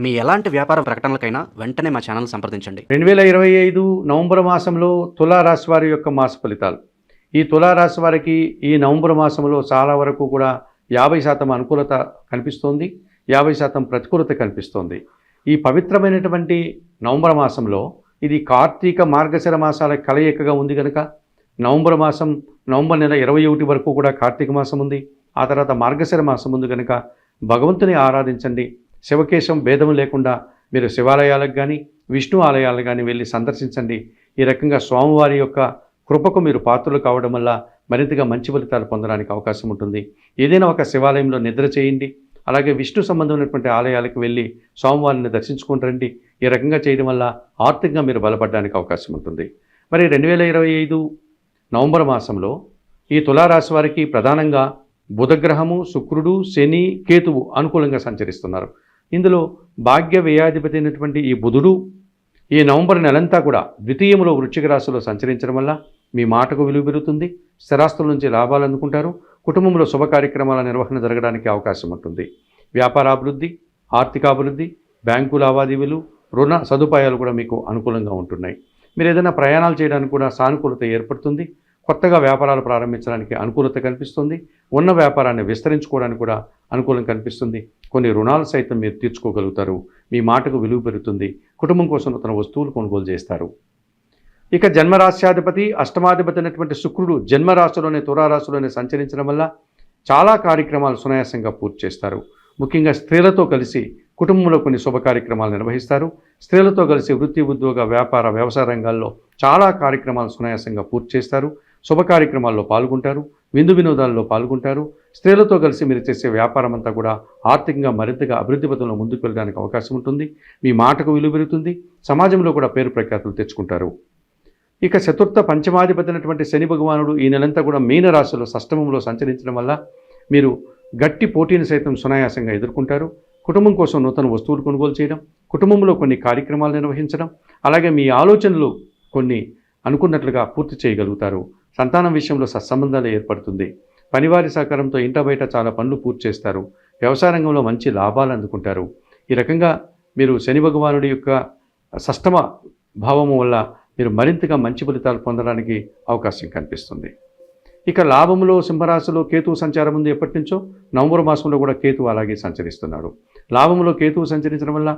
మీ ఎలాంటి వ్యాపార ప్రకటనలకైనా వెంటనే మా ఛానల్ సంప్రదించండి. 2025 నవంబర్ మాసంలో తులారాశి వారి యొక్క మాస ఫలితాలు. ఈ తులారాశి వారికి ఈ నవంబర్ మాసంలో చాలా వరకు కూడా 50% అనుకూలత కనిపిస్తోంది, 50% ప్రతికూలత కనిపిస్తోంది. ఈ పవిత్రమైనటువంటి నవంబర్ మాసంలో ఇది కార్తీక మార్గశిర మాసాల కలయికగా ఉంది కనుక నవంబర్ నెల 21 వరకు కూడా కార్తీక మాసం ఉంది. ఆ తర్వాత మార్గశిర మాసం ఉంది కనుక భగవంతుని ఆరాధించండి. శివకేశం భేదం లేకుండా మీరు శివాలయాలకు కానీ విష్ణు ఆలయాలకు కానీ వెళ్ళి సందర్శించండి. ఈ రకంగా స్వామివారి యొక్క కృపకు మీరు పాత్రలు కావడం వల్ల మరింతగా మంచి ఫలితాలు పొందడానికి అవకాశం ఉంటుంది. ఏదైనా ఒక శివాలయంలో నిద్ర చేయండి. అలాగే విష్ణు సంబంధమైనటువంటి ఆలయాలకు వెళ్ళి స్వామివారిని దర్శించుకుంటారండి. ఈ రకంగా చేయడం వల్ల ఆర్థికంగా మీరు బలపడడానికి అవకాశం ఉంటుంది. మరి 2025 నవంబర్ మాసంలో ఈ తులారాశి వారికి ప్రధానంగా బుధగ్రహము, శుక్రుడు, శని, కేతువు అనుకూలంగా సంచరిస్తున్నారు. ఇందులో భాగ్య వ్యయాధిపతి అయినటువంటి ఈ బుధుడు ఈ నవంబర్ నెలంతా కూడా ద్వితీయంలో వృశ్చిక రాశిలో సంచరించడం వల్ల మీ మాటకు విలువ పెరుగుతుంది. స్థిరాస్తుల నుంచి లాభాలు అందుకుంటారు. కుటుంబంలో శుభ కార్యక్రమాల నిర్వహణ జరగడానికి అవకాశం ఉంటుంది. వ్యాపారాభివృద్ధి, ఆర్థికాభివృద్ధి, బ్యాంకు లావాదేవీలు, రుణ సదుపాయాలు కూడా మీకు అనుకూలంగా ఉంటున్నాయి. మీరు ఏదైనా ప్రయాణాలు చేయడానికి కూడా సానుకూలత ఏర్పడుతుంది. కొత్తగా వ్యాపారాలు ప్రారంభించడానికి అనుకూలత కనిపిస్తుంది. ఉన్న వ్యాపారాన్ని విస్తరించుకోవడానికి కూడా అనుకూలం కనిపిస్తుంది. కొన్ని రుణాలు సైతం మీరు తీర్చుకోగలుగుతారు. మీ మాటకు విలువ పెరుగుతుంది. కుటుంబం కోసం నూతన వస్తువులు కొనుగోలు చేస్తారు. ఇక జన్మరాశ్యాధిపతి, అష్టమాధిపతి అయినటువంటి శుక్రుడు జన్మరాశిలోనే తులారాశిలోనే సంచరించడం వల్ల చాలా కార్యక్రమాలు సునాయాసంగా పూర్తి చేస్తారు. ముఖ్యంగా స్త్రీలతో కలిసి కుటుంబంలో కొన్ని శుభ కార్యక్రమాలు నిర్వహిస్తారు. స్త్రీలతో కలిసి వృత్తి, ఉద్యోగ, వ్యాపార, వ్యవసాయ రంగాల్లో చాలా కార్యక్రమాలు సునాయాసంగా పూర్తి చేస్తారు. శుభ కార్యక్రమాల్లో పాల్గొంటారు. విందు వినోదాల్లో పాల్గొంటారు. స్త్రీలతో కలిసి మీరు చేసే వ్యాపారం అంతా కూడా ఆర్థికంగా మరింతగా అభివృద్ధి పథంలో ముందుకు వెళ్ళడానికి అవకాశం ఉంటుంది. మీ మాటకు విలువ పెరుగుతుంది. సమాజంలో కూడా పేరు ప్రఖ్యాతులు తెచ్చుకుంటారు. ఇక చతుర్థ పంచమాధిపతి అయినటువంటి శని భగవానుడు ఈ నెలంతా కూడా మీన రాశిలో షష్టమంలో సంచరించడం వల్ల మీరు గట్టి పోటీని సైతం సునాయాసంగా ఎదుర్కొంటారు. కుటుంబం కోసం నూతన వస్తువులు కొనుగోలు చేయడం, కుటుంబంలో కొన్ని కార్యక్రమాలు నిర్వహించడం, అలాగే మీ ఆలోచనలు కొన్ని అనుకున్నట్లుగా పూర్తి చేయగలుగుతారు. సంతానం విషయంలో సత్సంబంధాలు ఏర్పడుతుంది. పనివారి సహకారంతో ఇంట బయట చాలా పనులు పూర్తి చేస్తారు. వ్యవసాయ రంగంలో మంచి లాభాలు అందుకుంటారు. ఈ రకంగా మీరు శని భగవానుడి యొక్క షష్టమ భావము వల్ల మీరు మరింతగా మంచి ఫలితాలు పొందడానికి అవకాశం కనిపిస్తుంది. ఇక లాభంలో సింహరాశిలో కేతువు సంచారం ఉంది. ఎప్పటి నుంచో నవంబర్ మాసంలో కూడా కేతువు అలాగే సంచరిస్తున్నాడు. లాభంలో కేతువు సంచరించడం వల్ల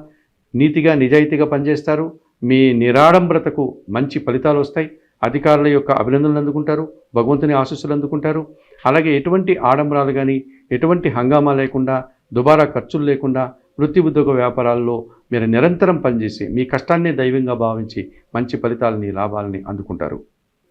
నీతిగా నిజాయితీగా పనిచేస్తారు. మీ నిరాడంబరతకు మంచి ఫలితాలు వస్తాయి. అధికారుల యొక్క అభినందనలు అందుకుంటారు. భగవంతుని ఆశీస్సులు అందుకుంటారు. అలాగే ఎటువంటి ఆడంబరాలు కానీ ఎటువంటి హంగామా లేకుండా, దుబారా ఖర్చులు లేకుండా వృత్తి, ఉద్యోగ, వ్యాపారాల్లో మీరు నిరంతరం పనిచేసి మీ కష్టాన్ని దైవంగా భావించి మంచి ఫలితాలని, లాభాలని అందుకుంటారు.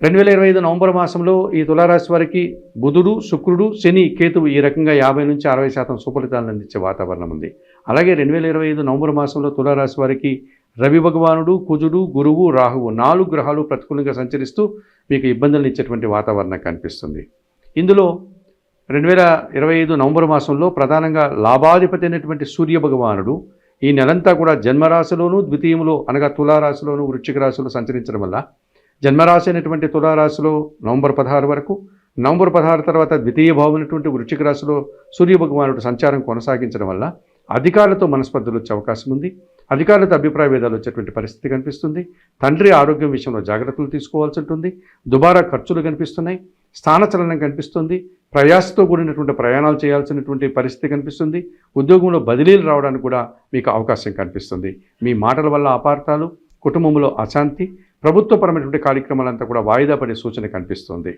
2025 నవంబర్ మాసంలో ఈ తులారాశి వారికి బుధుడు, శుక్రుడు, శని, కేతువు ఈ రకంగా 50 నుంచి 60% సుఫలితాలను అందించే వాతావరణం ఉంది. అలాగే 2025 నవంబర్ మాసంలో తులారాశి వారికి రవి భగవానుడు, కుజుడు, గురువు, రాహువు 4 గ్రహాలు ప్రతికూలంగా సంచరిస్తూ మీకు ఇబ్బందులను ఇచ్చేటువంటి వాతావరణం కనిపిస్తుంది. ఇందులో 2025 నవంబర్ మాసంలో ప్రధానంగా లాభాధిపతి అయినటువంటి సూర్య భగవానుడు ఈ నెలంతా కూడా జన్మరాశిలోను, ద్వితీయంలో అనగా తులారాశిలోను, వృశ్చిక రాశిలో సంచరించడం వల్ల జన్మరాశి అయినటువంటి తులారాశిలో నవంబర్ 16 వరకు, నవంబర్ 16 తర్వాత ద్వితీయ భావమైనటువంటి వృశ్చిక రాశిలో సూర్య భగవానుడు సంచారం కొనసాగించడం వల్ల అధికారులతో మనస్పర్ధలు వచ్చే అవకాశం ఉంది. అధికారులతో అభిప్రాయ భేదాలు వచ్చేటువంటి పరిస్థితి కనిపిస్తుంది. తండ్రి ఆరోగ్యం విషయంలో జాగ్రత్తలు తీసుకోవాల్సి ఉంటుంది. దుబారా ఖర్చులు కనిపిస్తున్నాయి. స్థానచలనం కనిపిస్తుంది. ప్రయాసతో కూడినటువంటి ప్రయాణాలు చేయాల్సినటువంటి పరిస్థితి కనిపిస్తుంది. ఉద్యోగంలో బదిలీలు రావడానికి కూడా మీకు అవకాశం కనిపిస్తుంది. మీ మాటల వల్ల అపార్థాలు, కుటుంబంలో అశాంతి, ప్రభుత్వపరమైనటువంటి కార్యక్రమాలంతా కూడా వాయిదా పడే సూచన కనిపిస్తుంది.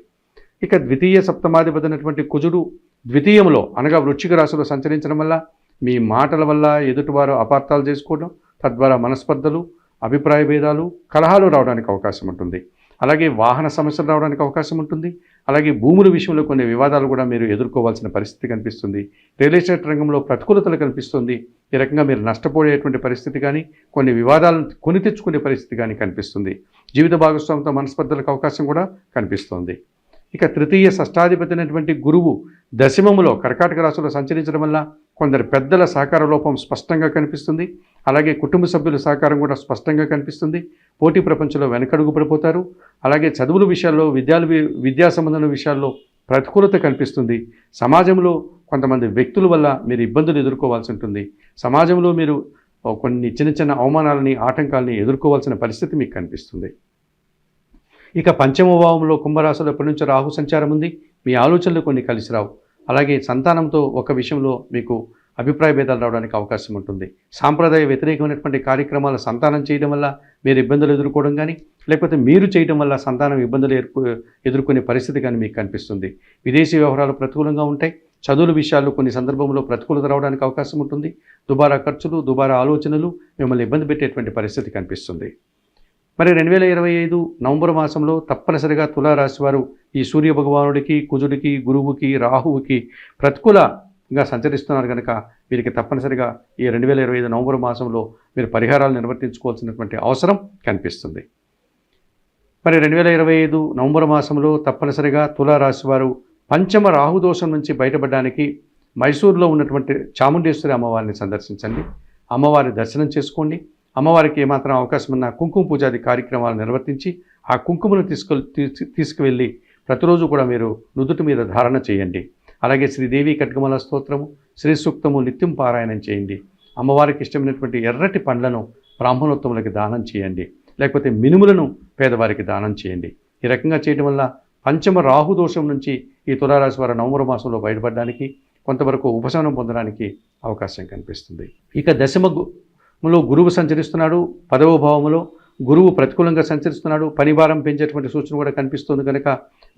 ఇక ద్వితీయ సప్తమాధిపతి అయినటువంటి కుజుడు ద్వితీయంలో అనగా వృశ్చిక రాశిలో సంచరించడం వల్ల మీ మాటల వల్ల ఎదుటివారు అపార్థాలు చేసుకోవడం, తద్వారా మనస్పర్ధలు, అభిప్రాయ భేదాలు, కలహాలు రావడానికి అవకాశం ఉంటుంది. అలాగే వాహన సమస్యలు రావడానికి అవకాశం ఉంటుంది. అలాగే భూముల విషయంలో కొన్ని వివాదాలు కూడా మీరు ఎదుర్కోవాల్సిన పరిస్థితి కనిపిస్తుంది. రియల్ ఎస్టేట్ రంగంలో ప్రతికూలతలు కనిపిస్తుంది. ఈ రకంగా మీరు నష్టపోయేటువంటి పరిస్థితి కానీ, కొన్ని వివాదాలను కొని తెచ్చుకునే పరిస్థితి కానీ కనిపిస్తుంది. జీవిత భాగస్వామితో మనస్పర్ధలకు అవకాశం కూడా కనిపిస్తుంది. ఇక తృతీయ షష్టాధిపతి అయినటువంటి గురువు దశమములో కర్కాటక రాశిలో సంచరించడం వల్ల కొందరు పెద్దల సహకార లోపం స్పష్టంగా కనిపిస్తుంది. అలాగే కుటుంబ సభ్యుల సహకారం కూడా స్పష్టంగా కనిపిస్తుంది. పోటీ ప్రపంచంలో వెనకడుగు పడిపోతారు. అలాగే చదువుల విషయాల్లో, విద్యా సంబంధమైన విషయాల్లో ప్రతికూలత కనిపిస్తుంది. సమాజంలో కొంతమంది వ్యక్తుల వల్ల మీరు ఇబ్బందులు ఎదుర్కోవాల్సి ఉంటుంది. సమాజంలో మీరు కొన్ని చిన్న చిన్న అవమానాలని ఆటంకాలని ఎదుర్కోవాల్సిన పరిస్థితి మీకు కనిపిస్తుంది. ఇక పంచమ భావంలో కుంభరాశిలో ఎప్పటి నుంచో రాహు సంచారం ఉంది. మీ ఆలోచనలు కొన్ని కలిసి రావు. అలాగే సంతానంతో ఒక విషయంలో మీకు అభిప్రాయ భేదాలు రావడానికి అవకాశం ఉంటుంది. సాంప్రదాయ వ్యతిరేకమైనటువంటి కార్యక్రమాల సంతానం చేయడం వల్ల మీరు ఇబ్బందులు ఎదుర్కోవడం కానీ, లేకపోతే మీరు చేయడం వల్ల సంతానం ఇబ్బందులు ఎదుర్కొనే పరిస్థితి కానీ మీకు కనిపిస్తుంది. విదేశీ వ్యవహారాలు ప్రతికూలంగా ఉంటాయి. చదువుల విషయాల్లో కొన్ని సందర్భంలో ప్రతికూలత రావడానికి అవకాశం ఉంటుంది. దుబారా ఖర్చులు, దుబారా ఆలోచనలు మిమ్మల్ని ఇబ్బంది పెట్టేటువంటి పరిస్థితి కనిపిస్తుంది. మరి 2025 నవంబర్ మాసంలో తప్పనిసరిగా తులారాశి వారు ఈ సూర్య భగవానుడికి, కుజుడికి, గురువుకి, రాహువుకి ప్రతికూలంగా సంచరిస్తున్నారు కనుక వీరికి తప్పనిసరిగా ఈ 2025 నవంబర్ మాసంలో మీరు పరిహారాలు నిర్వర్తించుకోవాల్సినటువంటి అవసరం కనిపిస్తుంది. మరి 2025 నవంబర్ మాసంలో తప్పనిసరిగా తులారాశి వారు పంచమ రాహుదోషం నుంచి బయటపడడానికి మైసూరులో ఉన్నటువంటి చాముండేశ్వరి అమ్మవారిని సందర్శించండి. అమ్మవారి దర్శనం చేసుకోండి. అమ్మవారికి ఏమాత్రం అవకాశం ఉన్న కుంకుమ పూజాది కార్యక్రమాలు నిర్వర్తించి ఆ కుంకుమను తీసుకువెళ్ళి ప్రతిరోజు కూడా మీరు నుదుటి మీద ధారణ చేయండి. అలాగే శ్రీదేవి ఖడ్గమాల స్తోత్రము, శ్రీ సూక్తము నిత్యం పారాయణం చేయండి. అమ్మవారికి ఇష్టమైనటువంటి ఎర్రటి పండ్లను బ్రాహ్మణోత్తములకి దానం చేయండి. లేకపోతే మినుములను పేదవారికి దానం చేయండి. ఈ రకంగా చేయడం వల్ల పంచమ రాహుదోషం నుంచి ఈ తులారాశి వారు నవంబర్ మాసంలో బయటపడడానికి, కొంతవరకు ఉపశమనం పొందడానికి అవకాశం కనిపిస్తుంది. ఇక దశమలో గురువు సంచరిస్తున్నాడు. 10వ భావంలో గురువు ప్రతికూలంగా సంచరిస్తున్నాడు. పనిభారం పెంచేటువంటి సూచన కూడా కనిపిస్తుంది కనుక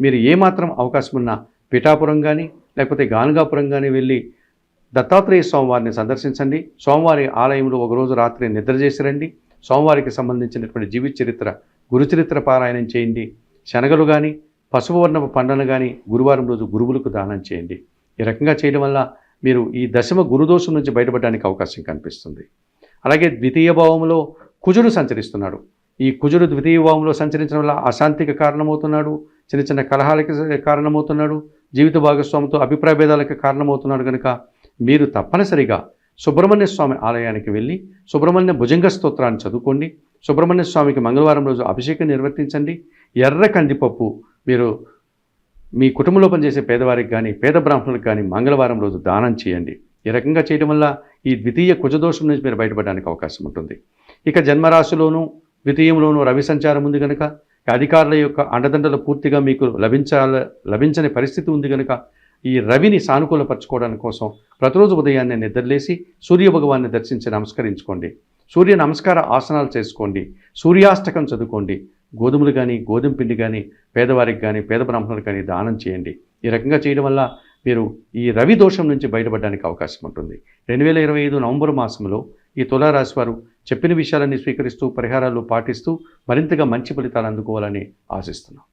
మీరు ఏమాత్రం అవకాశం ఉన్నా పిఠాపురం కానీ, లేకపోతే గానుగాపురం కానీ వెళ్ళి దత్తాత్రేయ స్వామివారిని సందర్శించండి. స్వామివారి ఆలయంలో ఒకరోజు రాత్రి నిద్ర చేసి రండి. స్వామివారికి సంబంధించినటువంటి జీవిత చరిత్ర, గురు చరిత్ర పారాయణం చేయండి. శనగలు కానీ, పసుపు వర్ణపు పండ్లను కానీ గురువారం రోజు గురువులకు దానం చేయండి. ఈ రకంగా చేయడం వల్ల మీరు ఈ దశమ గురుదోషం నుంచి బయటపడడానికి అవకాశం కనిపిస్తుంది. అలాగే ద్వితీయ భావంలో కుజుడు సంచరిస్తున్నాడు. ఈ కుజుడు ద్వితీయ భావంలో సంచరించడం వల్ల అశాంతికి కారణమవుతున్నాడు. చిన్న చిన్న కలహాలకి కారణమవుతున్నాడు. జీవిత భాగస్వామితో అభిప్రాయ భేదాలకు కారణమవుతున్నాడు కనుక మీరు తప్పనిసరిగా సుబ్రహ్మణ్య స్వామి ఆలయానికి వెళ్ళి సుబ్రహ్మణ్య భుజంగ స్తోత్రాన్ని చదువుకోండి. సుబ్రహ్మణ్య స్వామికి మంగళవారం రోజు అభిషేకం నిర్వర్తించండి. ఎర్ర కందిపప్పు మీరు మీ కుటుంబంలో పనిచేసే పేదవారికి కానీ, పేద బ్రాహ్మణులకు కానీ మంగళవారం రోజు దానం చేయండి. ఈ రకంగా చేయడం వల్ల ఈ ద్వితీయ కుజదోషం నుంచి మీరు బయటపడడానికి అవకాశం ఉంటుంది. ఇక జన్మరాశిలోనూ ద్వితీయంలోనూ రవి సంచారం ఉంది కనుక అధికారుల యొక్క అండదండలు పూర్తిగా మీకు లభించని పరిస్థితి ఉంది కనుక ఈ రవిని సానుకూలపరచుకోవడానికి కోసం ప్రతిరోజు ఉదయాన్నే నిద్రలేసి సూర్యభగవాన్ని దర్శించి నమస్కరించుకోండి. సూర్య నమస్కార ఆసనాలు చేసుకోండి. సూర్యాష్టకం చదువుకోండి. గోధుమలు కానీ, గోధుమ పిండి కానీ పేదవారికి కానీ, పేద బ్రాహ్మణులకు కానీ దానం చేయండి. ఈ రకంగా చేయడం వల్ల మీరు ఈ రవి దోషం నుంచి బయటపడడానికి అవకాశం ఉంటుంది. 2025 నవంబర్ మాసంలో ఈ తులారాశి వారు చెప్పిన విషయాలన్నీ స్వీకరిస్తూ పరిహారాలు పాటిస్తూ మరింతగా మంచి ఫలితాలు అందుకోవాలని ఆశిస్తున్నాం.